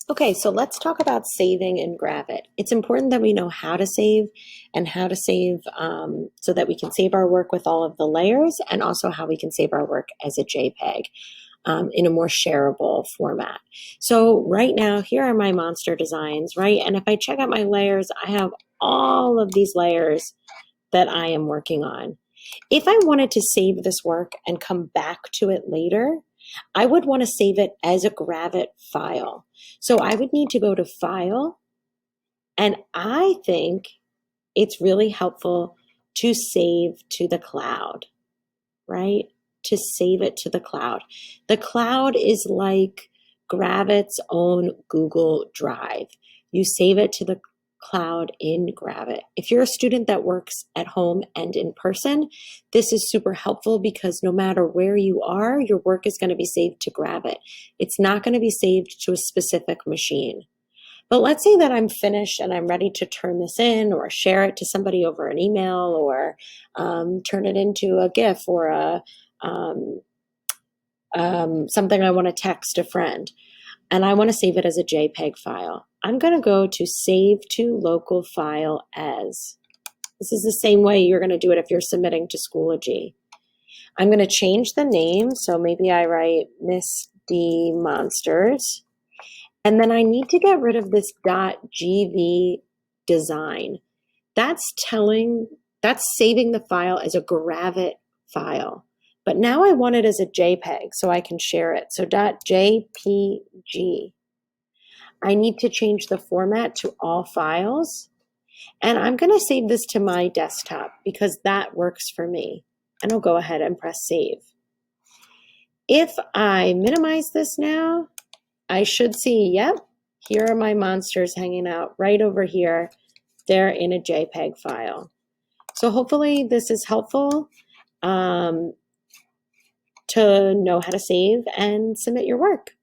Okay, so let's talk about saving in Gravit. It's important that we know how to save and how to save so that we can save our work with all of the layers and also how we can save our work as a JPEG in a more shareable format. So right now, here are my monster designs, right? And if I check out my layers, I have all of these layers that I am working on. If I wanted to save this work and come back to it later, I would want to save it as a Gravit file. So I would need to go to File, and I think it's really helpful to save to the cloud, right? To save it to the cloud. The cloud is like Gravit's own Google Drive. You save it to the cloud in Gravit. If you're a student that works at home and in person, this is super helpful because no matter where you are, your work is going to be saved to Gravit. It's not going to be saved to a specific machine. But let's say that I'm finished and I'm ready to turn this in or share it to somebody over an email or turn it into a GIF or um, something I want to text a friend. And I want to save it as a JPEG file. I'm going to go to Save to Local File As. This is the same way you're going to do it if you're submitting to Schoology. I'm going to change the name. So maybe I write Miss D Monsters. And then I need to get rid of this .gv design. That's saving the file as a Gravit file. But now I want it as a JPEG so I can share it. So .jpg. I need to change the format to all files. And I'm going to save this to my desktop because that works for me. And I'll go ahead and press save. If I minimize this now, I should see, yep, here are my monsters hanging out right over here. They're in a JPEG file. So hopefully this is helpful to know how to save and submit your work.